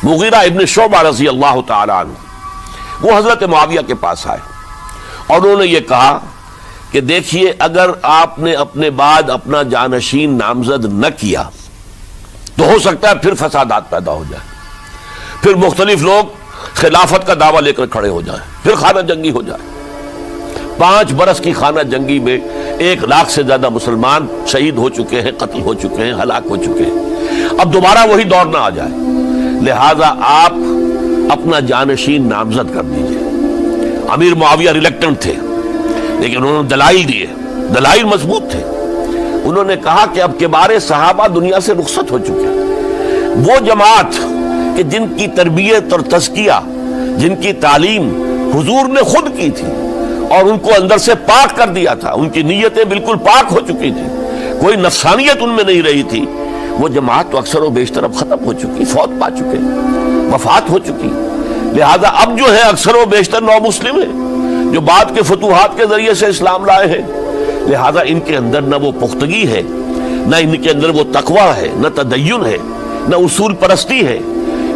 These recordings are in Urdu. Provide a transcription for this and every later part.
مغیرہ ابن شعبہ رضی اللہ تعالیٰ عنہ وہ حضرت معاویہ کے پاس آئے اور انہوں نے یہ کہا کہ دیکھیے اگر آپ نے اپنے بعد اپنا جانشین نامزد نہ کیا تو ہو سکتا ہے پھر فسادات پیدا ہو جائے، پھر مختلف لوگ خلافت کا دعویٰ لے کر کھڑے ہو جائیں، پھر خانہ جنگی ہو جائے۔ 5 برس کی خانہ جنگی میں 1 لاکھ سے زیادہ مسلمان شہید ہو چکے ہیں، قتل ہو چکے ہیں، ہلاک ہو چکے ہیں۔ اب دوبارہ وہی دور نہ آ جائے، لہذا آپ اپنا جانشین نامزد کر دیجئے۔ امیر معاویہ ریلیکٹنٹ تھے لیکن انہوں نے دلائل دیے، دلائل مضبوط تھے۔ انہوں نے کہا کہ اب کبار صحابہ دنیا سے رخصت ہو چکے، وہ جماعت کہ جن کی تربیت اور تزکیہ، جن کی تعلیم حضور نے خود کی تھی اور ان کو اندر سے پاک کر دیا تھا، ان کی نیتیں بالکل پاک ہو چکی تھی، کوئی نفسانیت ان میں نہیں رہی تھی، وہ جماعت تو اکثر و بیشتر اب ختم ہو چکی، فوت پا چکے، وفات ہو چکی۔ لہذا اب جو ہے اکثر و بیشتر نو مسلم ہیں جو بعد کے فتوحات کے ذریعے سے اسلام لائے ہیں، لہذا ان کے اندر نہ وہ پختگی ہے، نہ ان کے اندر وہ تقویٰ ہے، نہ تدین ہے، نہ اصول پرستی ہے۔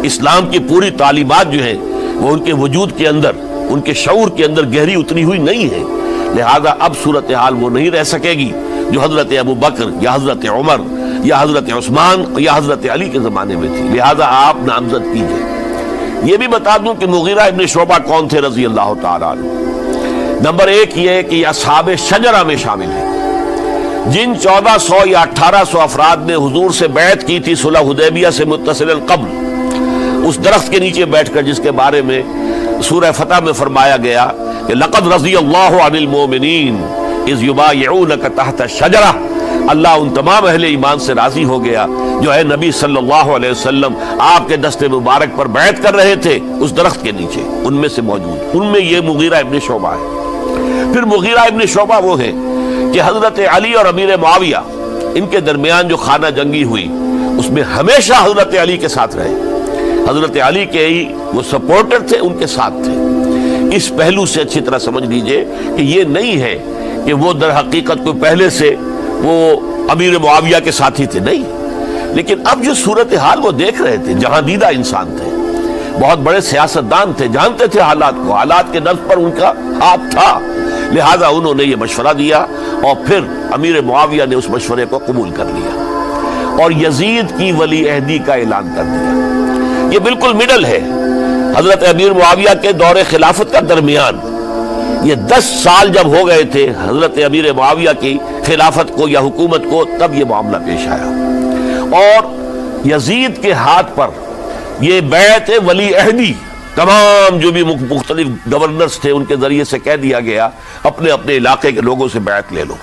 اسلام کی پوری تعلیمات جو ہیں وہ ان کے وجود کے اندر، ان کے شعور کے اندر گہری اتری ہوئی نہیں ہے، لہذا اب صورتحال وہ نہیں رہ سکے گی جو حضرت ابو بکر یا حضرت عمر یا حضرت عثمان یا حضرت علی کے زمانے میں تھی، لہذا آپ نامزد کیجئے۔ یہ بھی بتا دوں کہ مغیرہ ابن شعبہ کون تھے رضی اللہ تعالیٰ عنہ۔ نمبر 1 یہ ہے کہ یہ اصحاب شجرہ میں شامل ہیں، جن 1400 یا 1800 افراد نے حضور سے بیعت کی تھی صلح حدیبیہ سے متصل قبل، اس درخت کے نیچے بیٹھ کر جس کے بارے میں سورہ فتح میں فرمایا گیا کہ لقد رضی اللہ عن المؤمنین اذ یبایعونک تحت الشجرہ، اللہ ان تمام اہل ایمان سے راضی ہو گیا جو ہے نبی صلی اللہ علیہ وسلم آپ کے دست مبارک پر بیعت کر رہے تھے اس درخت کے نیچے، ان میں سے موجود، ان میں یہ مغیرہ ابن شعبہ ہے۔ پھر مغیرہ ابن شعبہ وہ ہے کہ حضرت علی اور امیر معاویہ ان کے درمیان جو خانہ جنگی ہوئی اس میں ہمیشہ حضرت علی کے ساتھ رہے، حضرت علی کے ہی وہ سپورٹر تھے، ان کے ساتھ تھے۔ اس پہلو سے اچھی طرح سمجھ لیجئے کہ یہ نہیں ہے کہ وہ در حقیقت کو پہلے سے وہ امیر معاویہ کے ساتھی تھے، نہیں، لیکن اب جو صورتحال وہ دیکھ رہے تھے، جہاں دیدہ انسان تھے، بہت بڑے سیاستدان تھے، جانتے تھے حالات کو، حالات کے نبض پر ان کا ہاتھ تھا، لہذا انہوں نے یہ مشورہ دیا اور پھر امیر معاویہ نے اس مشورے کو قبول کر لیا اور یزید کی ولی عہدی کا اعلان کر دیا۔ یہ بالکل مڈل ہے حضرت امیر معاویہ کے دور خلافت کا درمیان، یہ 10 سال جب ہو گئے تھے حضرت امیر معاویہ کی خلافت کو یا حکومت کو، تب یہ معاملہ پیش آیا اور یزید کے ہاتھ پر یہ بیعت ولی عہدی تمام جو بھی مختلف گورنرز تھے ان کے ذریعے سے کہہ دیا گیا اپنے اپنے علاقے کے لوگوں سے بیعت لے لو۔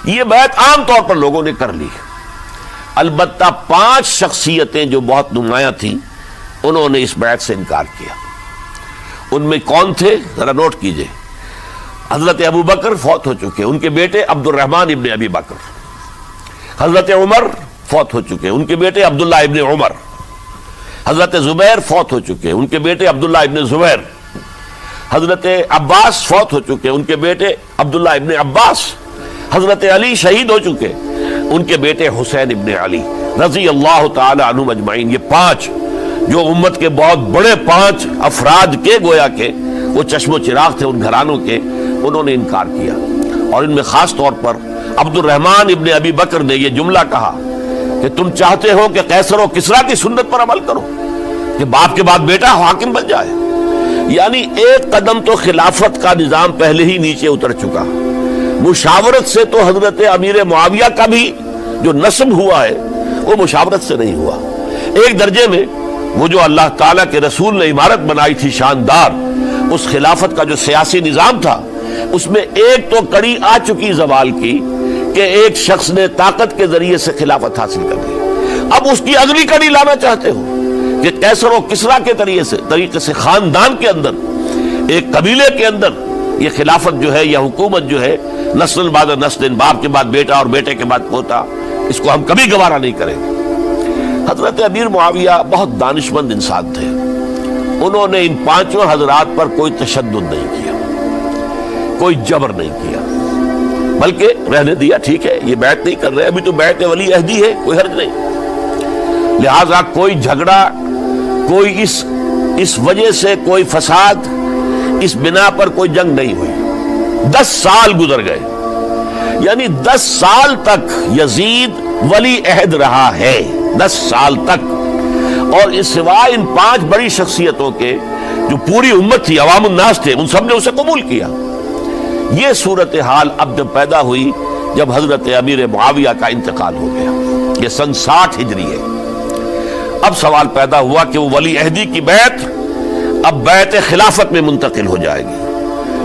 یہ بیعت عام طور پر لوگوں نے کر لی، البتہ 5 شخصیتیں جو بہت نمایاں تھیں انہوں نے اس بیعت سے انکار کیا۔ ان میں کون تھے ذرا نوٹ کیجئے۔ حضرت ابو بکر فوت ہو چکے، ان کے بیٹے عبد الرحمن ابن ابی بکر۔ حضرت عمر فوت ہو چکے، ان کے بیٹے عبداللہ ابن عمر۔ حضرت زبیر فوت ہو چکے، ان کے بیٹے عبداللہ ابن زبیر۔ حضرت عباس فوت ہو چکے، ان کے بیٹے عبداللہ ابن عباس۔ حضرت علی شہید ہو چکے، ان کے بیٹے حسین ابن علی رضی اللہ تعالی عنہم اجمعین۔ یہ 5 جو امت کے بہت بڑے 5 افراد کے گویا کے وہ چشم و چراغ تھے ان گھرانوں کے، انہوں نے انکار کیا، اور ان میں خاص طور پر عبد الرحمن ابن ابی بکر نے یہ جملہ کہا کہ تم چاہتے ہو کہ قیصر و کسریٰ کی سنت پر عمل کرو کہ باپ کے بعد بیٹا حاکم بن جائے، یعنی ایک قدم تو خلافت کا نظام پہلے ہی نیچے اتر چکا۔ مشاورت سے تو حضرت امیر معاویہ کا بھی جو نسب ہوا ہے وہ مشاورت سے نہیں ہوا، ایک درجے میں وہ جو اللہ تعالیٰ کے رسول نے عمارت بنائی تھی شاندار، اس خلافت کا جو سیاسی نظام تھا اس میں ایک تو کڑی آ چکی زوال کی کہ ایک شخص نے طاقت کے ذریعے سے خلافت حاصل کر لی، اب اس کی اگلی کڑی لانا چاہتے ہو کہ قیصر و کسریٰ کے طریقے سے خاندان کے اندر، ایک قبیلے کے اندر یہ خلافت جو ہے یا حکومت جو ہے نسل بعد نسل، باپ کے بعد بیٹا اور بیٹے کے بعد پوتا، اس کو ہم کبھی گوارا نہیں کریں گے۔ حضرت امیر معاویہ بہت دانشمند انسان تھے، انہوں نے ان 5 حضرات پر کوئی تشدد نہیں کیا، کوئی جبر نہیں کیا، بلکہ رہنے دیا، ٹھیک ہے یہ بیعت نہیں کر رہے، ابھی تو بیعت ولی عہدی ہے، کوئی حرج نہیں، لہذا کوئی جھگڑا کوئی اس وجہ سے کوئی فساد، اس بنا پر کوئی جنگ نہیں ہوئی۔ 10 سال گزر گئے، یعنی 10 سال تک یزید ولی عہد رہا ہے، 10 سال تک، اور اس سوائے ان 5 بڑی شخصیتوں کے جو پوری امت تھی، عوام الناس تھے، ان سب نے اسے قبول کیا۔ یہ صورتحال اب جب پیدا ہوئی جب حضرت امیر معاویہ کا انتقال ہو گیا، یہ سن 60 ہجری ہے۔ اب سوال پیدا ہوا کہ وہ ولی عہدی کی بیعت اب بیعت خلافت میں منتقل ہو جائے گی،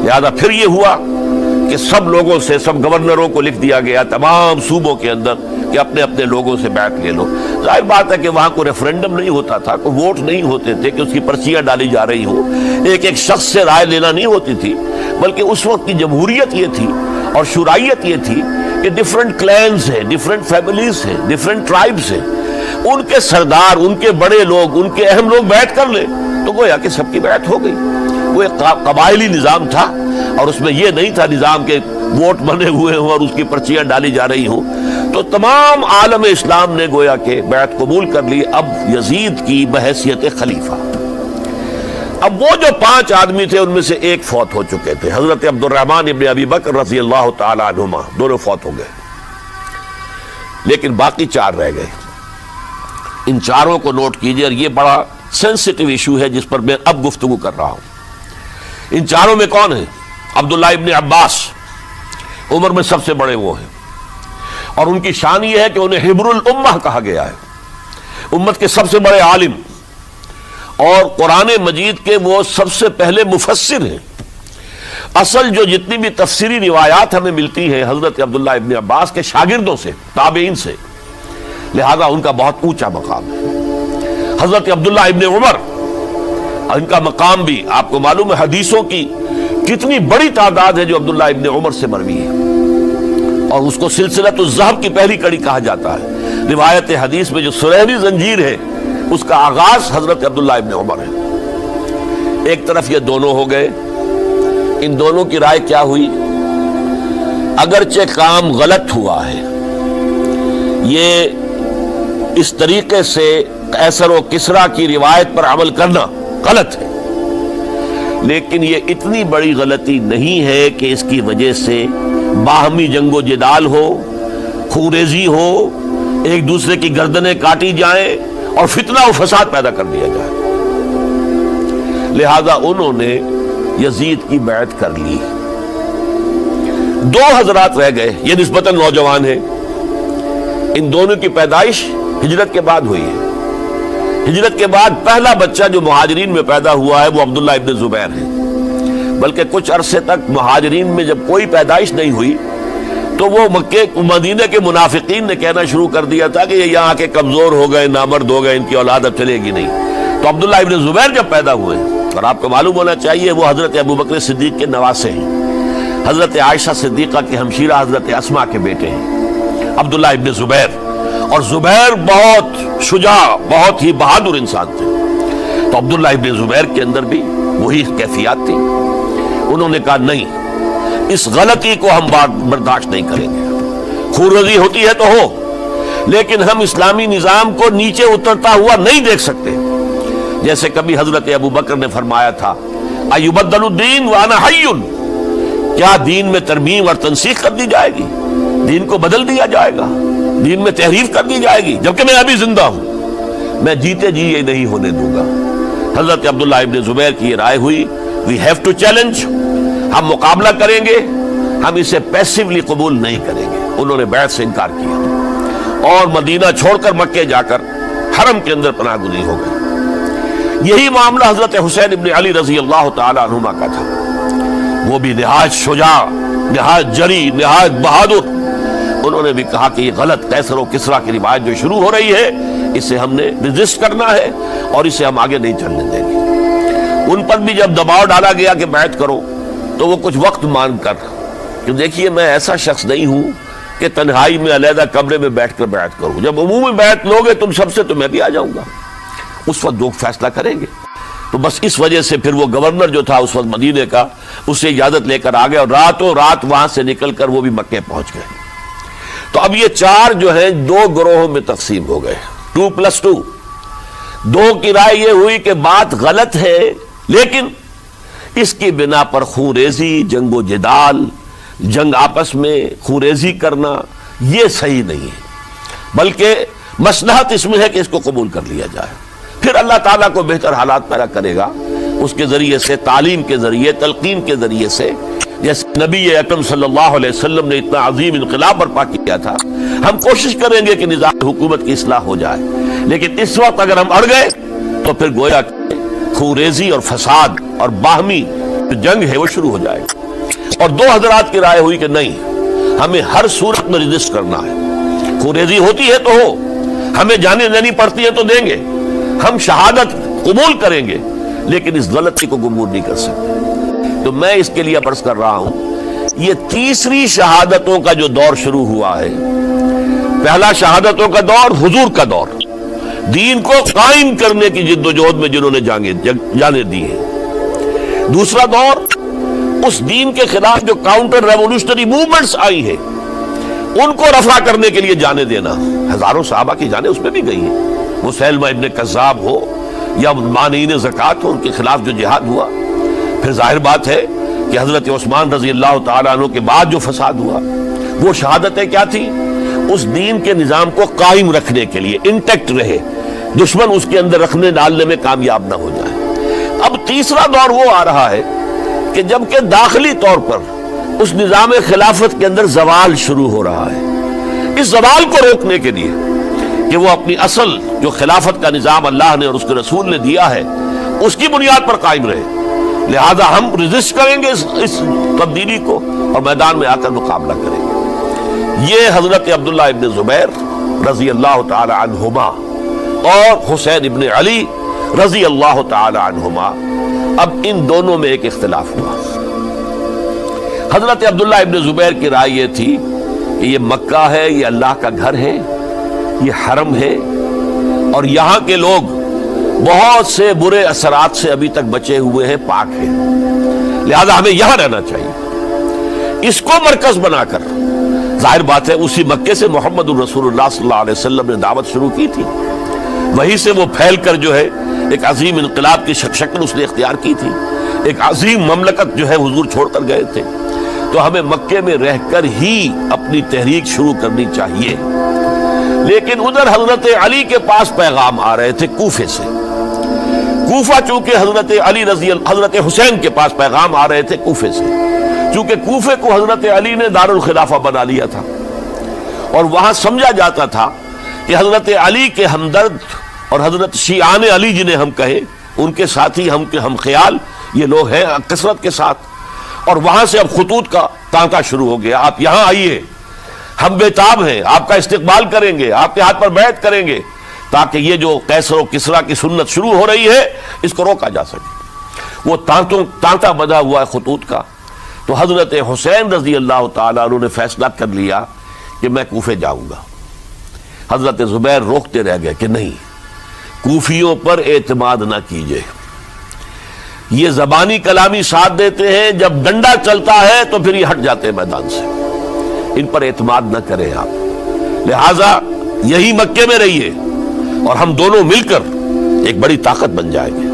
لہذا پھر یہ ہوا کہ سب لوگوں سے، سب گورنروں کو لکھ دیا گیا تمام صوبوں کے اندر کہ اپنے اپنے لوگوں سے بیعت لے لو۔ ظاہر بات ہے کہ وہاں کوئی ریفرنڈم نہیں ہوتا تھا، کوئی ووٹ نہیں ہوتے تھے کہ اس کی پرچیاں ڈالی جا رہی ہوں، ایک ایک شخص سے رائے لینا نہیں ہوتی تھی، بلکہ اس وقت کی جمہوریت یہ تھی اور شورائیت یہ تھی کہ ڈیفرنٹ کلینز ہیں، ڈیفرنٹ فیملیز ہیں، ڈیفرنٹ ٹرائبز ہیں، ان کے سردار، ان کے بڑے لوگ، ان کے اہم لوگ بیعت کر لیں تو گویا کہ سب کی بیعت ہو گئی۔ وہ ایک قبائلی نظام تھا اور اس میں یہ نہیں تھا نظام کے ووٹ بنے ہوئے ہوں اور اس کی پرچیاں ڈالی جا رہی ہوں۔ تو تمام عالم اسلام نے گویا کہ بیعت قبول کر لی اب یزید کی بحیثیت خلیفہ۔ اب وہ جو 5 آدمی تھے ان میں سے ایک فوت ہو چکے تھے، حضرت عبد الرحمن ابن ابی بکر رضی اللہ تعالی عنہما، دونوں فوت ہو گئے، لیکن باقی 4 رہ گئے۔ ان 4 کو نوٹ کیجئے، اور یہ بڑا سینسٹیو ایشو ہے جس پر میں اب گفتگو کر رہا ہوں۔ ان 4 میں کون ہیں؟ عبداللہ ابن عباس، عمر میں سب سے بڑے وہ ہیں، اور ان کی شان یہ ہے کہ انہیں حبر الامہ کہا گیا ہے، امت کے سب سے بڑے عالم، اور قرآن مجید کے وہ سب سے پہلے مفسر ہیں۔ اصل جو جتنی بھی تفسیری روایات ہمیں ملتی ہیں حضرت عبداللہ ابن عباس کے شاگردوں سے، تابعین سے، لہذا ان کا بہت اونچا مقام ہے۔ حضرت عبداللہ ابن عمر، ان کا مقام بھی آپ کو معلوم ہے، حدیثوں کی کتنی بڑی تعداد ہے جو عبداللہ ابن عمر سے مروی ہے، اور اس کو سلسلۃ الذہب کی پہلی کڑی کہا جاتا ہے۔ روایت حدیث میں جو سنہری زنجیر ہے اس کا آغاز حضرت عبداللہ ابن عمر ہے۔ ایک طرف یہ دونوں ہو گئے، ان دونوں کی رائے کیا ہوئی؟ اگرچہ کام غلط ہوا ہے، یہ اس طریقے سے قیصر و کسریٰ کی روایت پر عمل کرنا غلط ہے، لیکن یہ اتنی بڑی غلطی نہیں ہے کہ اس کی وجہ سے باہمی جنگ و جدال ہو، خونریزی ہو، ایک دوسرے کی گردنیں کاٹی جائیں اور فتنہ و فساد پیدا کر دیا جائے۔ لہذا انہوں نے یزید کی بیعت کر لی۔ 2 حضرات رہ گئے، یہ نسبتاً نوجوان ہیں، ان دونوں کی پیدائش ہجرت کے بعد ہوئی ہے۔ ہجرت کے بعد پہلا بچہ جو مہاجرین میں پیدا ہوا ہے وہ عبداللہ ابن زبیر ہے، بلکہ کچھ عرصے تک مہاجرین میں جب کوئی پیدائش نہیں ہوئی تو وہ مکے مدینہ کے منافقین نے کہنا شروع کر دیا تھا کہ یہ یہاں کے کمزور ہو گئے، نامرد ہو گئے، ان کی اولاد اب چلے گی نہیں۔ تو عبداللہ ابن زبیر جب پیدا ہوئے، اور آپ کو معلوم ہونا چاہیے وہ حضرت ابوبکر صدیق کے نواسے ہیں، حضرت عائشہ صدیقہ کے ہمشیرہ حضرت اسماء کے بیٹے ہیں عبداللہ ابن زبیر، اور زبیر بہت شجاع، بہت ہی بہادر انسان تھے۔ تو عبداللہ ابن زبیر کے اندر بھی وہی کیفیات تھی۔ انہوں نے کہا نہیں، اس غلطی کو ہم برداشت نہیں کریں گے، خونریزی ہوتی ہے تو ہو، لیکن ہم اسلامی نظام کو نیچے اترتا ہوا نہیں دیکھ سکتے۔ جیسے کبھی حضرت ابوبکر نے فرمایا تھا ایبدل الدین وانا حی، کیا دین میں ترمیم اور تنسیخ کر دی جائے گی؟ دین کو بدل دیا جائے گا، دین میں تحریف کر دی جائے گی جبکہ میں ابھی زندہ ہوں؟ میں جیتے جی یہ نہیں ہونے دوں گا۔ حضرت عبداللہ ابن زبیر کی یہ رائے ہوئی، وی ہیو ٹو چیلنج، ہم مقابلہ کریں گے، ہم اسے پیسیولی قبول نہیں کریں گے۔ انہوں نے بیعت سے انکار کیا اور مدینہ چھوڑ کر مکے جا کر حرم کے اندر پناہ گزین ہو گئے۔ یہی معاملہ حضرت حسین ابن علی رضی اللہ تعالی عنہما کا تھا، وہ بھی نہایت شجاع، نہایت جری، نہایت بہادر۔ انہوں نے بھی کہا کہ یہ غلط قیصر و کسریٰ کی روایت جو شروع ہو رہی ہے اسے ہم نے ریزسٹ کرنا ہے اور اسے ہم آگے نہیں چلنے دیں گے۔ ان پر بھی جب دباؤ ڈالا گیا کہ بیعت کرو تو وہ کچھ وقت مانگ کر، کہ دیکھیے میں ایسا شخص نہیں ہوں کہ تنہائی میں علیحدہ کمرے میں بیٹھ کر بیعت کروں، جب عمومی بیعت لوگے تم سب سے تو میں بھی آ جاؤں گا، اس وقت لوگ فیصلہ کریں گے۔ تو بس اس وجہ سے پھر وہ گورنر جو تھا اس وقت مدینے کا، اس سے اجازت لے کر آ گئے اور راتوں رات وہاں سے نکل کر وہ بھی مکے پہنچ گئے۔ تو اب یہ 4 جو ہیں 2 گروہوں میں تقسیم ہو گئے، 2+2۔ دو کی رائے یہ ہوئی کہ بات غلط ہے، لیکن اس کی بنا پر خون ریزی، جنگ و جدال، جنگ آپس میں خون ریزی کرنا یہ صحیح نہیں ہے، بلکہ مصلحت اس میں ہے کہ اس کو قبول کر لیا جائے، پھر اللہ تعالیٰ کو بہتر حالات پیدا کرے گا اس کے ذریعے سے، تعلیم کے ذریعے، تلقین کے ذریعے سے، جیسے نبی اکرم صلی اللہ علیہ وسلم نے اتنا عظیم انقلاب برپا کیا تھا۔ ہم کوشش کریں گے کہ نظام حکومت کی اصلاح ہو جائے، لیکن اس وقت اگر ہم اڑ گئے تو پھر گویا کہ خوریزی اور فساد اور باہمی جنگ ہے وہ شروع ہو جائے گا۔ اور دو حضرات کی رائے ہوئی کہ نہیں، ہمیں ہر صورت میں رجسٹ کرنا ہے، خوریزی ہوتی ہے تو ہو، ہمیں جانے دینی پڑتی ہے تو دیں گے، ہم شہادت قبول کریں گے، لیکن اس غلطی کو قبول نہیں کر سکتے۔ تو میں اس کے لیے عرض کر رہا ہوں، یہ تیسری شہادتوں کا جو دور شروع ہوا ہے، پہلا شہادتوں کا دور حضور کا دور، دین کو قائم کرنے کی جد و جہد میں جنہوں نے جانیں دی ہیں، دوسرا دور اس دین کے خلاف جو کاؤنٹر ریولوشنری موومنٹس آئی ہیں ان کو رفع کرنے کے لیے جانے دینا، ہزاروں صحابہ کی جانیں اس میں بھی گئی ہیں، مسیلمہ ابن کذاب ہو یا مانعین زکوٰۃ ہو، ان کے خلاف جو جہاد ہوا۔ پھر ظاہر بات ہے کہ حضرت عثمان رضی اللہ تعالیٰ عنہ کے بعد جو فساد ہوا، وہ شہادتیں کیا تھی؟ اس دین کے نظام کو قائم رکھنے کے لیے، انٹیکٹ رہے، دشمن اس کے اندر رکھنے ڈالنے میں کامیاب نہ ہو جائے۔ اب تیسرا دور وہ آ رہا ہے کہ جب کہ داخلی طور پر اس نظام خلافت کے اندر زوال شروع ہو رہا ہے، اس زوال کو روکنے کے لیے کہ وہ اپنی اصل جو خلافت کا نظام اللہ نے اور اس کے رسول نے دیا ہے اس کی بنیاد پر قائم رہے، لہذا ہم رجسٹ کریں گے اس تبدیلی کو اور میدان میں آ کر مقابلہ کریں گے۔ یہ حضرت عبداللہ ابن زبیر رضی اللہ تعالی عنہما اور حسین ابن علی رضی اللہ تعالی عنہما، اب ان دونوں میں ایک اختلاف ہوا۔ حضرت عبداللہ ابن زبیر کی رائے یہ تھی کہ یہ مکہ ہے، یہ اللہ کا گھر ہے، یہ حرم ہے، اور یہاں کے لوگ بہت سے برے اثرات سے ابھی تک بچے ہوئے ہیں، پاک ہیں، لہذا ہمیں یہاں رہنا چاہیے۔ اس کو مرکز بنا کر ظاہر بات ہے اسی مکے سے محمد الرسول اللہ صلی اللہ علیہ وسلم نے دعوت شروع کی تھی، وہیں سے وہ پھیل کر جو ہے ایک عظیم انقلاب کی شکل اس نے اختیار کی تھی، ایک عظیم مملکت جو ہے حضور چھوڑ کر گئے تھے۔ تو ہمیں مکے میں رہ کر ہی اپنی تحریک شروع کرنی چاہیے، لیکن ادھر حضرت علی کے پاس پیغام آ رہے تھے کوفے سے۔ کوفہ چونکہ حضرت حسین کے پاس پیغام آ رہے تھے کوفے سے، چونکہ کوفے کو حضرت علی نے دارالخلافہ بنا لیا تھا، اور وہاں سمجھا جاتا تھا کہ حضرت علی کے ہمدرد اور حضرت شیعان علی جنہیں ہم کہیں، ان کے ساتھی، ہم خیال یہ لوگ ہیں کثرت کے ساتھ، اور وہاں سے اب خطوط کا تانکا شروع ہو گیا، آپ یہاں آئیے، ہم بےتاب ہیں، آپ کا استقبال کریں گے، آپ کے ہاتھ پر بیعت کریں گے، تاکہ یہ جو قیصر و کسریٰ کی سنت شروع ہو رہی ہے اس کو روکا جا سکے۔ وہ تانتا بندھا ہوا ہے خطوط کا۔ تو حضرت حسین رضی اللہ تعالیٰ عنہ نے فیصلہ کر لیا کہ میں کوفے جاؤں گا۔ حضرت زبیر روکتے رہ گئے کہ نہیں، کوفیوں پر اعتماد نہ کیجئے، یہ زبانی کلامی ساتھ دیتے ہیں، جب ڈنڈا چلتا ہے تو پھر یہ ہٹ جاتے ہیں میدان سے، ان پر اعتماد نہ کریں آپ، لہٰذا یہی مکے میں رہیے اور ہم دونوں مل کر ایک بڑی طاقت بن جائیں گے،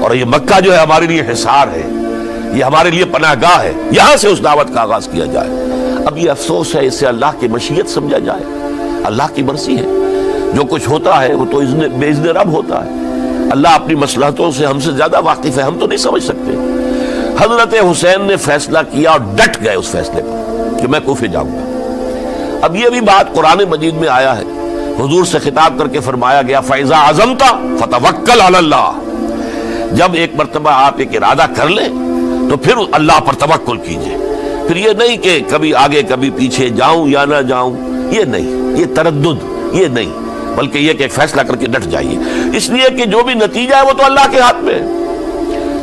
اور یہ مکہ جو ہے ہمارے لیے حصار ہے، یہ ہمارے لیے پناہ گاہ ہے، یہاں سے اس دعوت کا آغاز کیا جائے۔ اب یہ افسوس ہے، اسے اللہ کی مشیت سمجھا جائے، اللہ کی مرضی ہے، جو کچھ ہوتا ہے وہ تو باذن رب ہوتا ہے، اللہ اپنی مصلحتوں سے ہم سے زیادہ واقف ہے، ہم تو نہیں سمجھ سکتے۔ حضرت حسین نے فیصلہ کیا اور ڈٹ گئے اس فیصلے پر کہ میں کوفے جاؤں گا۔ اب یہ بھی بات قرآن مجید میں آیا ہے، حضور سے خطاب کر کے فرمایا گیا فَإِذَا عَزَمْتَ فَتَوَكَّلْ عَلَى اللَّهِ، جب ایک مرتبہ آپ ایک ارادہ کر لیں تو پھر اللہ پر توکل کیجئے، پھر یہ نہیں کہ کبھی آگے کبھی پیچھے جاؤں یا نہ جاؤں، یہ نہیں، یہ تردد یہ نہیں، بلکہ یہ کہ ایک فیصلہ کر کے ڈٹ جائیے، اس لیے کہ جو بھی نتیجہ ہے وہ تو اللہ کے ہاتھ میں ہے،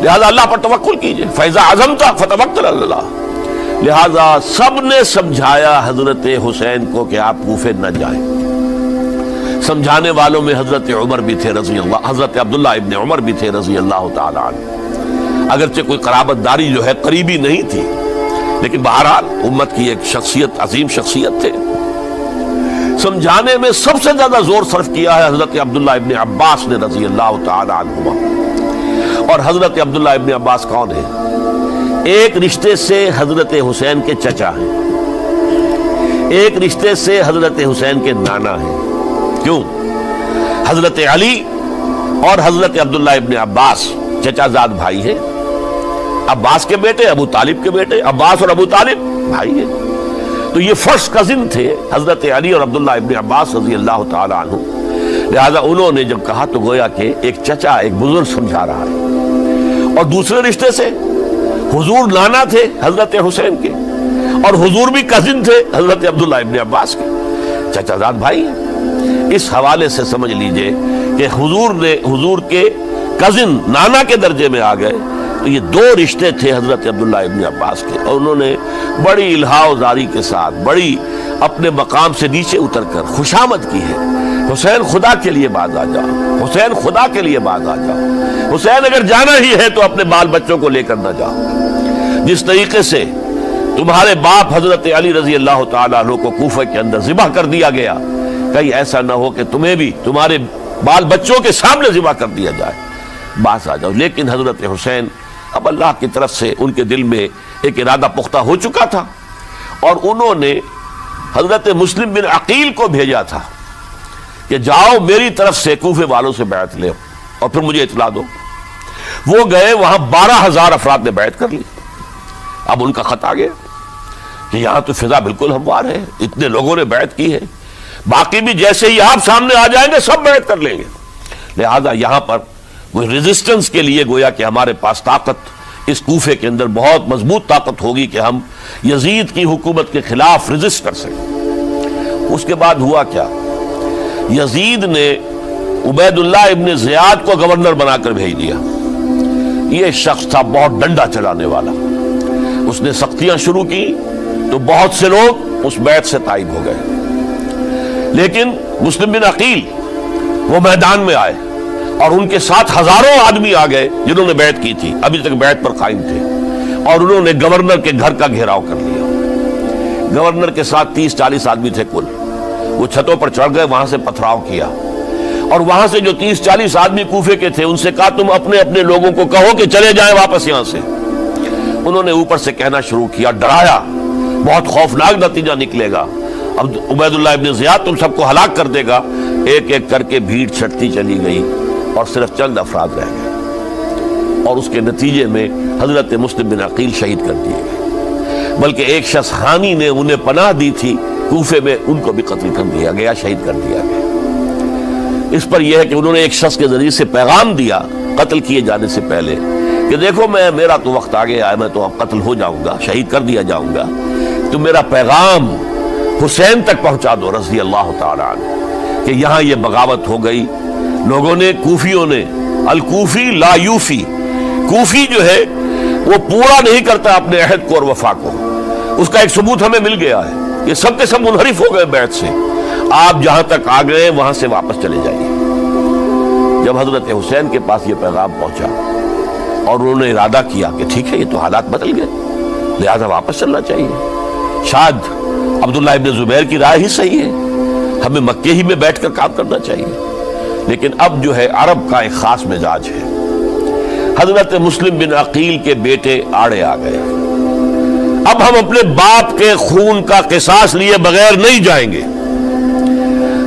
لہذا اللہ پر توکل کیجئے۔ فَإِذَا عَزَمْتَ فَتَوَكَّلْ عَلَى اللَّهِ، لہذا سب نے سمجھایا حضرت حسین کو کہ آپ کوفے نہ جائیں۔ سمجھانے والوں میں حضرت عمر بھی تھے رضی اللہ، حضرت عبداللہ ابن عمر بھی تھے رضی اللہ تعالی عنہ، اگرچہ کوئی قرابت داری جو ہے قریبی نہیں تھی، لیکن بہرحال امت کی ایک شخصیت، عظیم شخصیت تھے۔ سمجھانے میں سب سے زیادہ زور صرف کیا ہے حضرت عبداللہ ابن عباس نے رضی اللہ تعالی عنہما. اور حضرت عبداللہ ابن عباس کون ہے؟ ایک رشتے سے حضرت حسین کے چچا ہیں، ایک رشتے سے حضرت حسین کے نانا ہیں. کیوں؟ حضرت علی اور حضرت عبداللہ ابن عباس چچا زاد بھائی ہیں. عباس کے بیٹے، ابو طالب کے بیٹے، عباس اور ابو طالب بھائی ہیں. تو یہ فرسٹ کزن تھے حضرت علی اور عبداللہ ابن عباس رضی اللہ تعالی عنہ. لہذا انہوں نے جب کہا تو گویا کہ ایک چچا ایک بزرگ سمجھا رہا ہے. اور دوسرے رشتے سے حضور نانا تھے حضرت حسین کے، اور حضور بھی کزن تھے حضرت عبداللہ ابن عباس کے، چچا زاد بھائی ہیں. اس حوالے سے سمجھ لیجئے کہ حضور کے کزن نانا کے درجے میں آ گئے. تو یہ دو رشتے تھے حضرت عبداللہ ابن عباس کے، اور انہوں نے بڑی الہا و زاری کے ساتھ بڑی اپنے مقام سے نیچے اتر کر خوشامد کی ہے. حسین خدا کے لیے باز آ جاؤ، حسین خدا کے لیے باز آ جاؤ، حسین اگر جانا ہی ہے تو اپنے بال بچوں کو لے کر نہ جاؤ. جس طریقے سے تمہارے باپ حضرت علی رضی اللہ تعالیٰ عنہ کو کوفہ کے اندر ذبح کر دیا گیا، کہیں ایسا نہ ہو کہ تمہیں بھی تمہارے بال بچوں کے سامنے ذبح کر دیا جائے. باز آ جاؤ. لیکن حضرت حسین اب اللہ کی طرف سے ان کے دل میں ایک ارادہ پختہ ہو چکا تھا، اور انہوں نے حضرت مسلم بن عقیل کو بھیجا تھا کہ جاؤ میری طرف سے کوفے والوں سے بیعت لے اور پھر مجھے اطلاع دو. وہ گئے، وہاں 12,000 افراد نے بیعت کر لی. اب ان کا خط آ گیا کہ یہاں تو فضا بالکل ہموار ہے، اتنے لوگوں نے بیعت کی ہے، باقی بھی جیسے ہی آپ سامنے آ جائیں گے سب بیعت کر لیں گے. لہذا یہاں پر وہ ریزسٹنس کے لیے گویا کہ ہمارے پاس طاقت اس کوفے کے اندر بہت مضبوط طاقت ہوگی کہ ہم یزید کی حکومت کے خلاف ریزسٹ کر سکیں. اس کے بعد ہوا کیا؟ یزید نے عبید اللہ ابن زیاد کو گورنر بنا کر بھیج دیا. یہ شخص تھا بہت ڈنڈا چلانے والا. اس نے سختیاں شروع کی تو بہت سے لوگ اس بیعت سے تائب ہو گئے. لیکن مسلم بن عقیل وہ میدان میں آئے، اور ان کے ساتھ ہزاروں آدمی آ گئے جنہوں نے بیعت کی تھی، ابھی تک بیعت پر قائم تھے، اور انہوں نے گورنر کے گھر کا گھیراؤ کر لیا. گورنر کے ساتھ 30-40 آدمی تھے کل. وہ چھتوں پر چڑھ گئے، وہاں سے پتھراؤ کیا، اور وہاں سے جو 30-40 آدمی کوفے کے تھے ان سے کہا تم اپنے اپنے لوگوں کو کہو کہ چلے جائیں واپس یہاں سے. انہوں نے اوپر سے کہنا شروع کیا، ڈرایا، بہت خوفناک نتیجہ نکلے گا، اب عبید اللہ ابن زیاد تم سب کو ہلاک کر دے گا. ایک ایک کر کے بھیڑ چھٹتی چلی گئی اور صرف چند افراد رہ گئے، اور اس کے نتیجے میں حضرت مسلم بن عقیل شہید کر دیے گئے. بلکہ ایک شخص خانی نے انہیں پناہ دی تھی کوفے میں، ان کو بھی قتل کر دیا گیا، شہید کر دیا گیا. اس پر یہ ہے کہ انہوں نے ایک شخص کے ذریعے سے پیغام دیا قتل کیے جانے سے پہلے کہ دیکھو میرا تو وقت آگے آیا، میں تو اب قتل ہو جاؤں گا، شہید کر دیا جاؤں گا، تو میرا پیغام حسین تک پہنچا دو رضی اللہ تعالی عنہ کہ یہاں یہ بغاوت ہو گئی. لوگوں نے، کوفیوں نے، الکوفی لا یوفی، کوفی جو ہے وہ پورا نہیں کرتا اپنے عہد کو اور وفا کو. اس کا ایک ثبوت ہمیں مل گیا ہے، یہ سب کے سب منحرف ہو گئے بیعت سے. آپ جہاں تک آ گئے وہاں سے واپس چلے جائیے. جب حضرت حسین کے پاس یہ پیغام پہنچا اور انہوں نے ارادہ کیا کہ ٹھیک ہے یہ تو حالات بدل گئے، لہذا واپس چلنا چاہیے. شاید عبداللہ ابن زبیر کی رائے ہی صحیح ہے، ہمیں مکے ہی میں بیٹھ کر کام کرنا چاہیے. لیکن اب جو ہے عرب کا ایک خاص مزاج ہے. حضرت مسلم بن عقیل کے بیٹے آڑے آ گئے، اب ہم اپنے باپ کے خون کا قصاص لیے بغیر نہیں جائیں گے.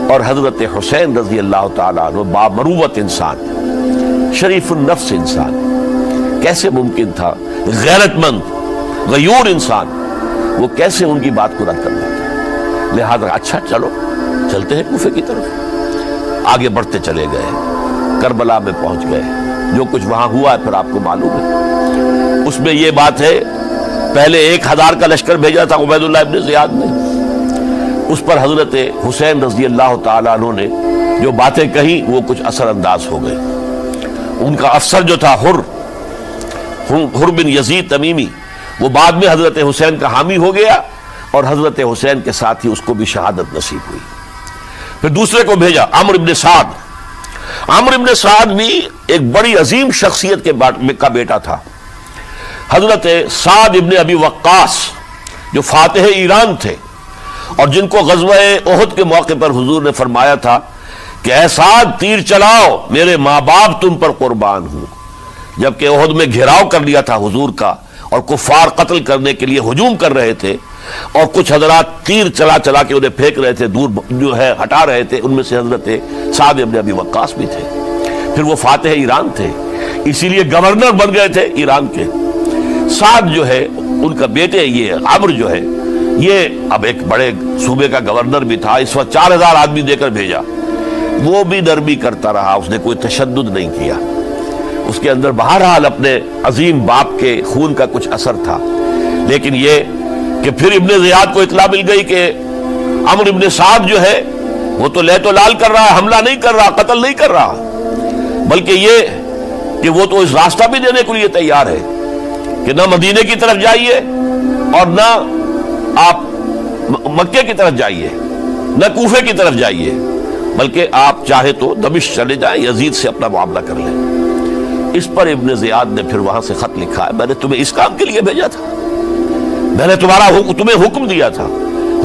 اور حضرت حسین رضی اللہ تعالیٰ عنہ بامروت انسان، شریف النفس انسان، کیسے ممکن تھا غیرت مند غیور انسان وہ کیسے ان کی بات کو رد کر دیتا. لہذا اچھا چلو چلتے ہیں کوفے کی طرف. آگے بڑھتے چلے گئے، کربلا میں پہنچ گئے. جو کچھ وہاں ہوا ہے پھر آپ کو معلوم ہے. اس میں یہ بات ہے پہلے 1000 کا لشکر بھیجا تھا عبید اللہ ابن زیاد نے، اس پر حضرت حسین رضی اللہ تعالیٰ عنہ نے جو باتیں کہیں وہ کچھ اثر انداز ہو گئے. ان کا افسر جو تھا حر بن یزید تمیمی، وہ بعد میں حضرت حسین کا حامی ہو گیا، اور حضرت حسین کے ساتھ ہی اس کو بھی شہادت نصیب ہوئی. پھر دوسرے کو بھیجا عمرو ابن سعد. عمرو ابن سعد بھی ایک بڑی عظیم شخصیت کا بیٹا تھا. حضرت سعد ابن ابی وقاص جو فاتح ایران تھے، اور جن کو غزوہ احد کے موقع پر حضور نے فرمایا تھا کہ اے سعد تیر چلاؤ، میرے ماں باپ تم پر قربان ہوں، جبکہ احد میں گھیراؤ کر لیا تھا حضور کا اور کفار قتل کرنے کے لیے ہجوم کر رہے تھے، اور کچھ حضرات تیر چلا چلا کے انہیں پھینک رہے تھے، دور جو ہے ہٹا رہے تھے، ان میں سے حضرت سعد بن ابی وقاص بھی تھے۔ پھر وہ فاتح ایران تھے، اسی لیے گورنر بن گئے تھے ایران کے۔ سعد جو ہے ان کا بیٹے، یہ عمرو جو ہے، یہ اب ایک بڑے صوبے کا گورنر بھی تھا، اس وقت 4000 آدمی دے کر بھیجا، وہ بھی نرمی کرتا رہا، اس نے کوئی تشدد نہیں کیا، اس کے اندر بہرحال اپنے عظیم باپ کے خون کا کچھ اثر تھا۔ لیکن یہ کہ پھر ابن زیاد کو اطلاع مل گئی کہ عمرو ابن سعد جو ہے وہ تو لے تو لال کر رہا ہے، حملہ نہیں کر رہا، قتل نہیں کر رہا، بلکہ یہ کہ وہ تو اس راستہ بھی دینے کے لیے تیار ہے کہ نہ مدینے کی طرف جائیے اور نہ آپ مکے کی طرف جائیے، نہ کوفے کی طرف جائیے، بلکہ آپ چاہے تو دمشق چلے جائیں، یزید سے اپنا معاملہ کر لیں۔ اس پر ابن زیاد نے پھر وہاں سے خط لکھا ہے، میں نے تمہیں اس کام کے لیے بھیجا تھا، میں نے تمہیں حکم دیا تھا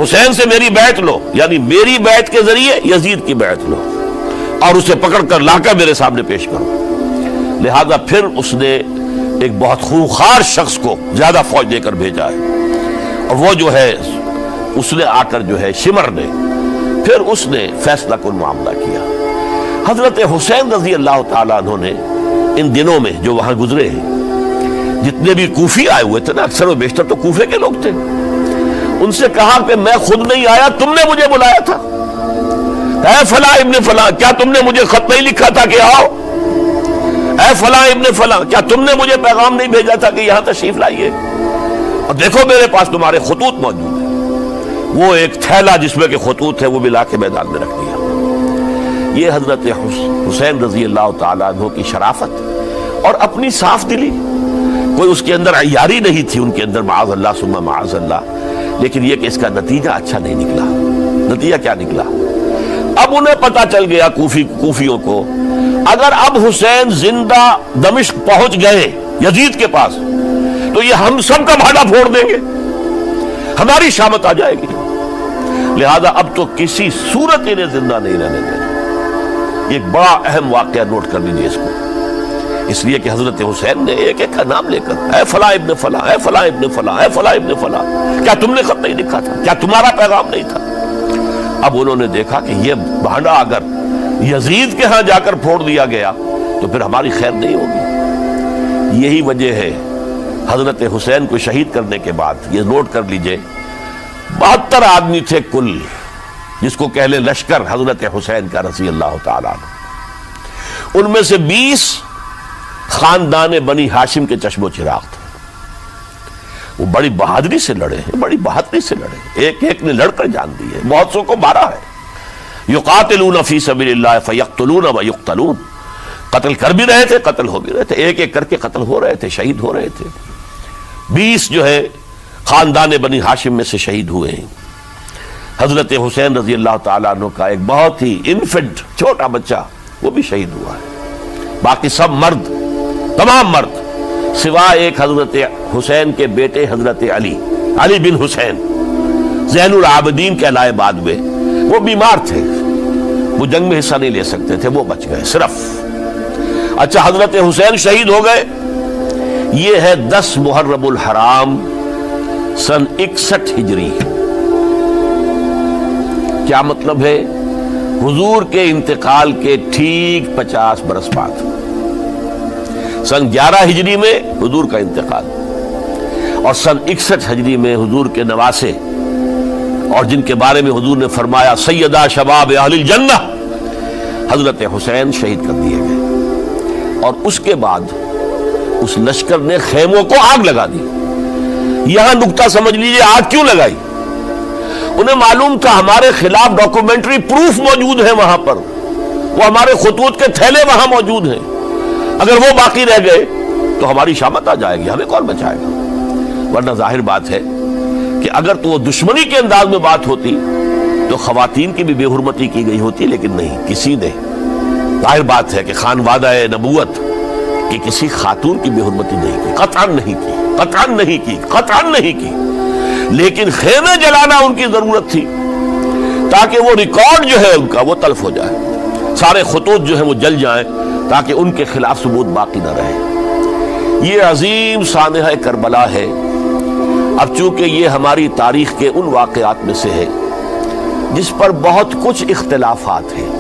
حسین سے میری بیعت لو، یعنی میری بیعت کے ذریعے یزید کی بیعت لو اور اسے پکڑ کر لا کر میرے سامنے پیش کرو۔ لہذا پھر اس نے ایک بہت خونخوار شخص کو زیادہ فوج دے کر بھیجا ہے، اور وہ جو ہے اس نے آ کر جو ہے شمر نے پھر اس نے فیصلہ کن معاملہ کیا۔ حضرت حسین رضی اللہ تعالیٰ عنہ نے ان دنوں میں جو وہاں گزرے ہیں، جتنے بھی کوفی آئے ہوئے تھے نا، اکثر و بیشتر تو کوفے کے لوگ تھے، ان سے کہا کہ میں خود نہیں آیا، تم نے مجھے بلایا تھا، اے فلاں ابن فلاں کیا تم نے مجھے خط نہیں لکھا تھا کہ آؤ؟ اے فلاں ابن فلاں کیا تم نے مجھے پیغام نہیں بھیجا تھا کہ یہاں تشریف لائیے؟ اور دیکھو میرے پاس تمہارے خطوط موجود ہیں۔ وہ ایک تھیلا جس میں کہ خطوط ہے وہ بھی لا کے میدان میں رکھ دیا۔ یہ حضرت حسین رضی اللہ تعالیٰ عنہ کی شرافت اور اپنی صاف دلی، کوئی اس کے اندر عیاری نہیں تھی ان کے اندر، معاذ اللہ ثم معاذ اللہ، لیکن یہ کہ اس کا نتیجہ اچھا نہیں نکلا۔ نتیجہ کیا نکلا؟ اب انہیں پتا چل گیا کوفیوں کو، اگر اب حسین زندہ دمشق پہنچ گئے یزید کے پاس تو یہ ہم سب کا بھاڑا پھوڑ دیں گے، ہماری شامت آ جائے گی، لہذا اب تو کسی صورت انہیں زندہ نہیں رہنے دینا۔ ایک بڑا اہم واقعہ نوٹ کر لیجیے اس کو، اس لیے کہ حضرت حسین نے ایک ایک کا نام لے کر، اے فلاں ابن فلاں، اے فلاں ابن فلاں، اے فلاں ابن فلاں، کیا تم نے خط نہیں لکھا تھا؟ کیا تمہارا پیغام نہیں تھا؟ اب انہوں نے دیکھا کہ یہ بھانڈا اگر یزید کے ہاں جا کر پھوڑ دیا گیا تو پھر ہماری خیر نہیں ہوگی۔ یہی وجہ ہے حضرت حسین کو شہید کرنے کے بعد، یہ نوٹ کر لیجئے، 72 آدمی تھے کل، جس کو کہہ لیں لشکر حضرت حسین کا رضی اللہ تعالیٰ عنہ، ان میں سے 20 خاندان بنی ہاشم کے چشم و چراغ تھے۔ وہ بڑی بہادری سے لڑے ہیں، بڑی بہادری سے لڑے، ایک ایک نے لڑ کر جان دی ہے، بہت سو کو مارا ہے۔ یقاتلون فی سبیل اللہ فیقتلون ویقتلون، قتل کر بھی رہے تھے، قتل ہو بھی رہے تھے، ایک ایک کر کے قتل ہو رہے تھے، شہید ہو رہے تھے۔ 20 جو ہے خاندان بنی ہاشم میں سے شہید ہوئے ہیں۔ حضرت حسین رضی اللہ تعالیٰ عنہ کا ایک بہت ہی انفنٹ چھوٹا بچہ وہ بھی شہید ہوا ہے۔ باقی سب مرد، تمام مرد، سوائے ایک حضرت حسین کے بیٹے حضرت علی بن حسین زین العابدین کہلائے بعد میں، وہ بیمار تھے، وہ جنگ میں حصہ نہیں لے سکتے تھے، وہ بچ گئے صرف۔ اچھا حضرت حسین شہید ہو گئے، یہ ہے 10 محرم الحرام سن 61 ہجری۔ کیا مطلب ہے؟ حضور کے انتقال کے ٹھیک 50 برس بعد، سن 11 ہجری میں حضور کا انتقال، اور سن 61 ہجری میں حضور کے نواسے، اور جن کے بارے میں حضور نے فرمایا سیدہ شباب اہل الجنہ، حضرت حسین شہید کر دیے گئے۔ اور اس کے بعد اس لشکر نے خیموں کو آگ لگا دی۔ یہاں نکتہ سمجھ لیجئے، آگ کیوں لگائی؟ انہیں معلوم تھا ہمارے خلاف ڈاکومنٹری پروف موجود ہے وہاں پر، وہ ہمارے خطوط کے تھیلے وہاں موجود ہیں، اگر وہ باقی رہ گئے تو ہماری شامت آ جائے گی، ہمیں کون بچائے گا؟ ورنہ ظاہر بات ہے کہ اگر تو وہ دشمنی کے انداز میں بات ہوتی تو خواتین کی بھی بے حرمتی کی گئی ہوتی، لیکن نہیں، کسی نے، ظاہر بات ہے کہ خانوادہ نبوت کی کسی خاتون کی بے حرمتی نہیں کی، قطعاً نہیں کی، قطعاً نہیں کی، قطعاً نہیں کی، لیکن خیمے جلانا ان کی ضرورت تھی، تاکہ وہ ریکارڈ جو ہے ان کا وہ تلف ہو جائے، سارے خطوط جو ہیں وہ جل جائیں تاکہ ان کے خلاف ثبوت باقی نہ رہے۔ یہ عظیم سانحہ کربلا ہے۔ اب چونکہ یہ ہماری تاریخ کے ان واقعات میں سے ہے جس پر بہت کچھ اختلافات ہیں،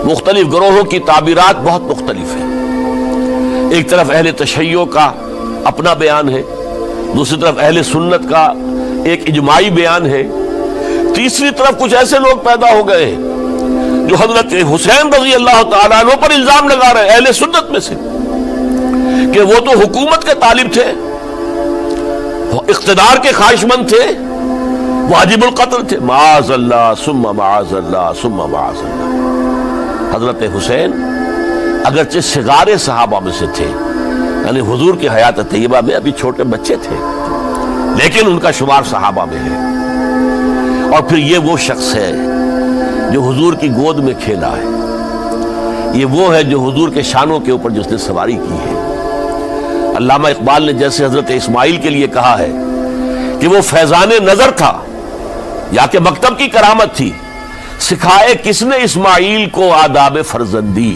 مختلف گروہوں کی تعبیرات بہت مختلف ہیں۔ ایک طرف اہل تشیع کا اپنا بیان ہے، دوسری طرف اہل سنت کا ایک اجماعی بیان ہے، تیسری طرف کچھ ایسے لوگ پیدا ہو گئے ہیں جو حضرت حسین رضی اللہ تعالیٰ عنہ پر الزام لگا رہے ہیں، اہل سنت میں سے، کہ وہ تو حکومت کے طالب تھے، اقتدار کے خواہش مند تھے، واجب القتل تھے۔ معاذ اللہ ثم معاذ اللہ ثم معاذ اللہ۔ حضرت حسین اگرچہ صغار صحابہ میں سے تھے، یعنی حضور کی حیات طیبہ میں ابھی چھوٹے بچے تھے، لیکن ان کا شمار صحابہ میں ہے۔ اور پھر یہ وہ شخص ہے جو حضور کی گود میں کھیلا ہے، یہ وہ ہے جو حضور کے شانوں کے اوپر جس نے سواری کی ہے۔ علامہ اقبال نے جیسے حضرت اسماعیل کے لیے کہا ہے کہ وہ فیضان نظر تھا یا کہ مکتب کی کرامت تھی، سکھائے کس نے اسماعیل کو آداب فرزندی۔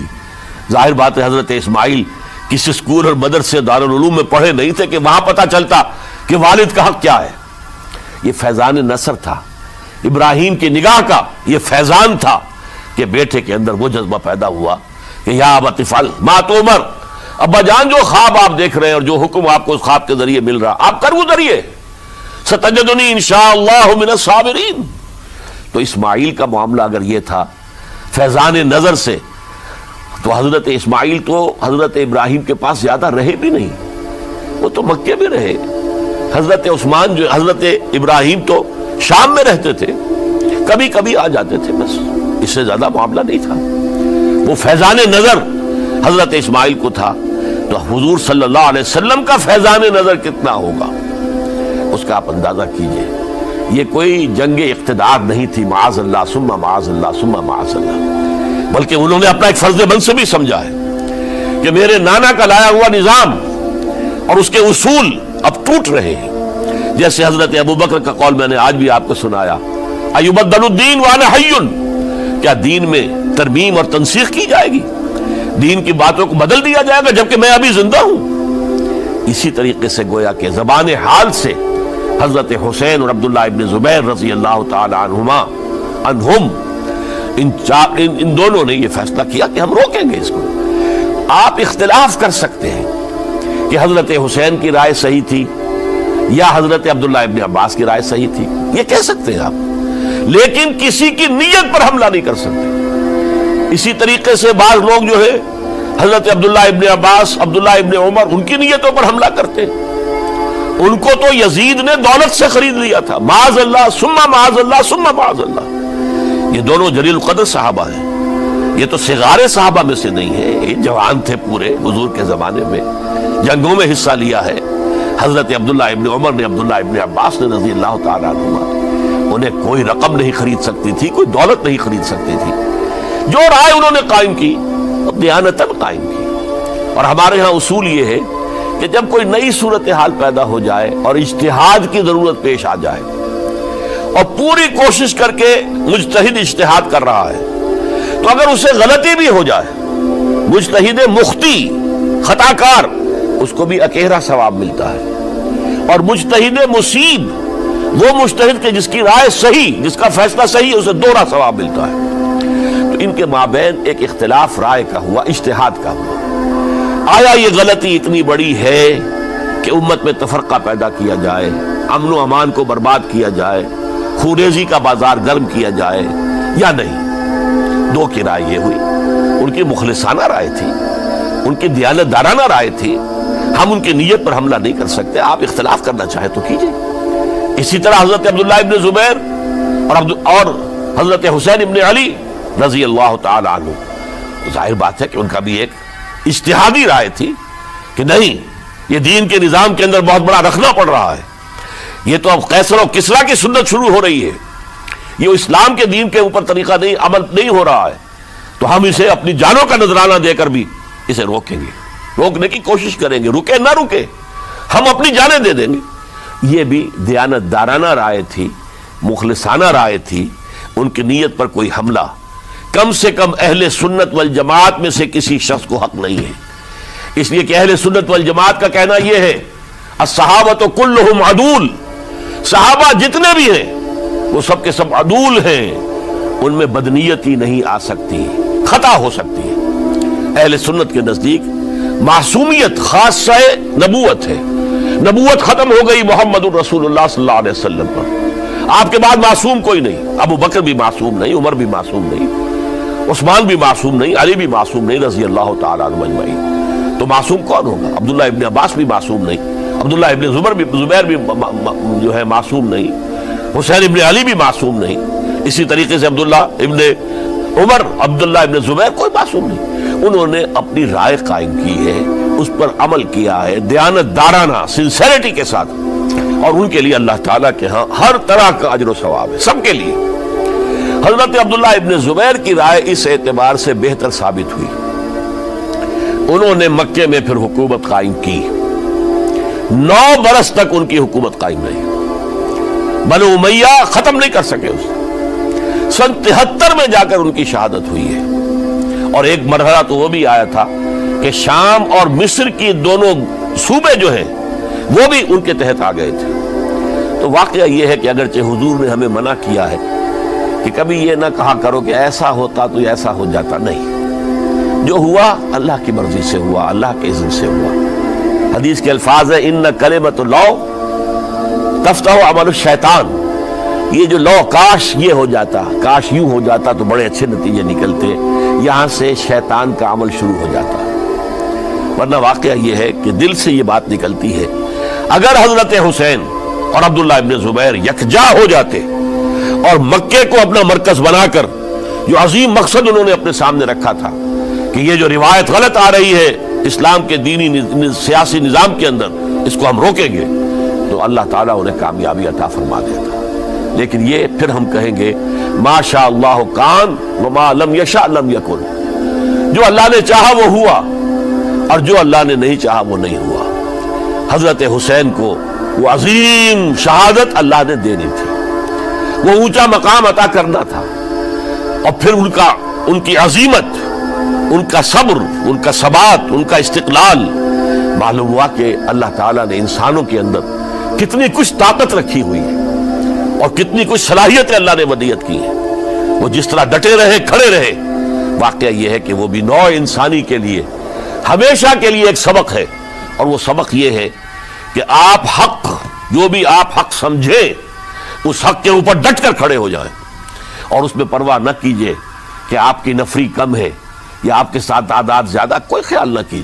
ظاہر بات ہے حضرت اسماعیل کسی اسکول اور مدرسے دارالعلوم میں پڑھے نہیں تھے کہ وہاں پتہ چلتا کہ والد کا حق کیا ہے۔ یہ فیضان نصر تھا، ابراہیم کی نگاہ کا یہ فیضان تھا کہ بیٹے کے اندر وہ جذبہ پیدا ہوا کہ یا ابت افعل ما تؤمر، ابا جان جو خواب آپ دیکھ رہے ہیں اور جو حکم آپ کو اس خواب کے ذریعے مل رہا آپ کر گزریے، ستجدنی انشاءاللہ من الصابرین۔ تو اسماعیل کا معاملہ اگر یہ تھا فیضان نظر سے، تو حضرت اسماعیل تو حضرت ابراہیم کے پاس زیادہ رہے بھی نہیں، وہ تو مکے میں رہے۔ حضرت عثمان جو حضرت ابراہیم تو شام میں رہتے تھے، کبھی کبھی آ جاتے تھے، بس اس سے زیادہ معاملہ نہیں تھا۔ وہ فیضان نظر حضرت اسماعیل کو تھا، تو حضور صلی اللہ علیہ وسلم کا فیضان نظر کتنا ہوگا اس کا آپ اندازہ کیجئے۔ یہ کوئی جنگ اقتدار نہیں تھی، معاذ اللہ ثم معاذ اللہ ثم معاذ اللہ، بلکہ انہوں نے اپنا ایک فرض منصبی سمجھا ہے کہ میرے نانا کا لایا ہوا نظام اور اس کے اصول اب ٹوٹ رہے ہیں۔ جیسے حضرت ابو بکر کا قول میں نے آج بھی آپ کو سنایا، ایبدل الدین وانا حی، کیا دین میں ترمیم اور تنسیخ کی جائے گی، دین کی باتوں کو بدل دیا جائے گا جبکہ میں ابھی زندہ ہوں۔ اسی طریقے سے گویا کہ زبان حال سے حضرت حسین اور عبداللہ ابن زبیر رضی اللہ تعالی عنہم ان دونوں نے یہ فیصلہ کیا کہ ہم روکیں گے اس کو۔ آپ اختلاف کر سکتے ہیں کہ حضرت حسین کی رائے صحیح تھی یا حضرت عبداللہ ابن عباس کی رائے صحیح تھی، یہ کہہ سکتے ہیں آپ، لیکن کسی کی نیت پر حملہ نہیں کر سکتے۔ اسی طریقے سے بعض لوگ جو ہے حضرت عبداللہ ابن عباس، عبداللہ ابن عمر، ان کی نیتوں پر حملہ کرتے ہیں۔ ان کو تو یزید نے دولت سے خرید لیا تھا، معاذ اللہ ثم معاذ اللہ ثم معاذ اللہ۔ یہ دونوں جلیل القدر صحابہ ہیں، یہ تو صغار صحابہ میں سے نہیں ہیں، یہ جوان تھے پورے حضور کے زمانے میں، جنگوں میں حصہ لیا ہے۔ حضرت عبداللہ ابن عمر نے، عبداللہ ابن عباس نے رضی اللہ تعالیٰ عنہما، انہیں کوئی رقم نہیں خرید سکتی تھی، کوئی دولت نہیں خرید سکتی تھی۔ جو رائے انہوں نے قائم کی دیانتاً قائم کی۔ اور ہمارے ہاں اصول یہ ہے کہ جب کوئی نئی صورتحال پیدا ہو جائے اور اجتہاد کی ضرورت پیش آ جائے اور پوری کوشش کر کے مجتہد اجتہاد کر رہا ہے، تو اگر اسے غلطی بھی ہو جائے، مجتہد مخطی خطا کار، اس کو بھی اکیرا ثواب ملتا ہے، اور مجتہد مصیب وہ مجتہد کے جس کی رائے صحیح، جس کا فیصلہ صحیح، اسے دوہرا ثواب ملتا ہے۔ تو ان کے مابین ایک اختلاف رائے کا ہوا، اجتہاد کا ہوا۔ آیا یہ غلطی اتنی بڑی ہے کہ امت میں تفرقہ پیدا کیا جائے، امن و امان کو برباد کیا جائے، خوریزی کا بازار گرم کیا جائے، یا نہیں؟ دو کی رائے یہ ہوئی، ان کی مخلصانہ رائے تھی، ان کی دیانت دارانہ رائے تھی، ہم ان کی نیت پر حملہ نہیں کر سکتے، آپ اختلاف کرنا چاہیں تو کیجئے۔ اسی طرح حضرت عبداللہ ابن زبیر اور حضرت حسین ابن علی رضی اللہ تعالی عنہ، ظاہر بات ہے کہ ان کا بھی ایک اجتہادی رائے تھی کہ نہیں، یہ دین کے نظام کے اندر بہت بڑا رکھنا پڑ رہا ہے، یہ تو اب قیصر و کسریٰ کی سنت شروع ہو رہی ہے، یہ اسلام کے دین کے اوپر طریقہ نہیں، عمل نہیں ہو رہا ہے، تو ہم اسے اپنی جانوں کا نذرانہ دے کر بھی اسے روکیں گے، روکنے کی کوشش کریں گے، رکے نہ رکے ہم اپنی جانیں دے دیں گے۔ یہ بھی دیانت دارانہ رائے تھی، مخلصانہ رائے تھی، ان کی نیت پر کوئی حملہ کم سے کم اہل سنت والجماعت میں سے کسی شخص کو حق نہیں ہے. اس لیے کہ اہل سنت والجماعت کا کہنا یہ ہے الصحابۃ کلہم عدول، صحابہ جتنے بھی ہیں وہ سب کے سب عدول ہیں، ان میں بدنیتی نہیں آ سکتی، خطا ہو سکتی ہے. اہل سنت کے نزدیک معصومیت خاصہ نبوت ہے. نبوت ختم ہو گئی محمد الرسول اللہ صلی اللہ علیہ وسلم پر. آپ کے بعد معصوم کوئی نہیں. ابو بکر بھی معصوم نہیں، عمر بھی معصوم نہیں، عثمان بھی معصوم نہیں، علی بھی معصوم نہیں رضی اللہ تعالیٰ عنہ اجمعین. تو معصوم کون ہوگا؟ عبداللہ ابن عباس بھی معصوم نہیں، عبداللہ ابن زبیر بھی جو ہے معصوم نہیں، حسین ابن علی بھی معصوم نہیں، اسی طریقے سے عبداللہ ابن عمر، عبداللہ ابن زبیر، کوئی معصوم نہیں. انہوں نے اپنی رائے قائم کی ہے، اس پر عمل کیا ہے دیانت دارانہ سنسیریٹی کے ساتھ، اور ان کے لیے اللہ تعالیٰ کے ہاں ہر طرح کا اجر و ثواب ہے سب کے لیے. حضرت عبداللہ ابن زبیر کی رائے اس اعتبار سے بہتر ثابت ہوئی، انہوں نے مکے میں پھر حکومت قائم کی. 9 برس تک ان کی حکومت قائم رہی. بنو امیہ ختم نہیں کر سکے اسے. سن 73 میں جا کر ان کی شہادت ہوئی ہے. اور ایک مرحلہ تو وہ بھی آیا تھا کہ شام اور مصر کی دونوں صوبے جو ہیں وہ بھی ان کے تحت آ گئے تھے. تو واقعہ یہ ہے کہ اگرچہ حضور نے ہمیں منع کیا ہے کہ کبھی یہ نہ کہا کرو کہ ایسا ہوتا تو ایسا ہو جاتا، نہیں، جو ہوا اللہ کی مرضی سے ہوا، اللہ کے اذن سے ہوا. حدیث کے الفاظ ہیں ان کلمۃ اللہ تفتح عمل الشیطان. یہ جو لو کاش یہ ہو جاتا، کاش یوں ہو جاتا تو بڑے اچھے نتیجے نکلتے، یہاں سے شیطان کا عمل شروع ہو جاتا. ورنہ واقعہ یہ ہے کہ دل سے یہ بات نکلتی ہے. اگر حضرت حسین اور عبداللہ ابن زبیر یکجا ہو جاتے اور مکے کو اپنا مرکز بنا کر جو عظیم مقصد انہوں نے اپنے سامنے رکھا تھا کہ یہ جو روایت غلط آ رہی ہے اسلام کے دینی سیاسی نظام کے اندر، اس کو ہم روکیں گے، تو اللہ تعالیٰ انہیں کامیابی عطا فرما دیتا. لیکن یہ پھر ہم کہیں گے ما شاء اللہ کان وما لم یشاء لم یکن. جو اللہ نے چاہا وہ ہوا، اور جو اللہ نے نہیں چاہا وہ نہیں ہوا. حضرت حسین کو وہ عظیم شہادت اللہ نے دینی تھی، وہ اونچا مقام عطا کرنا تھا، اور پھر ان کی عظیمت، ان کا صبر، ان کا ثبات، ان کا استقلال. معلوم ہوا کہ اللہ تعالیٰ نے انسانوں کے اندر کتنی کچھ طاقت رکھی ہوئی ہے اور کتنی کچھ صلاحیتیں اللہ نے ودیعت کی ہیں. وہ جس طرح ڈٹے رہے، کھڑے رہے. واقعہ یہ ہے کہ وہ بھی نوع انسانی کے لیے ہمیشہ کے لیے ایک سبق ہے، اور وہ سبق یہ ہے کہ آپ حق، جو بھی آپ حق سمجھیں اس حق کے اوپر ڈٹ کر کھڑے ہو جائیں، اور اس میں پرواہ نہ کیجئے کہ آپ کی نفری کم ہے یا آپ کے ساتھ تعداد زیادہ، کوئی خیال نہ کیجئے.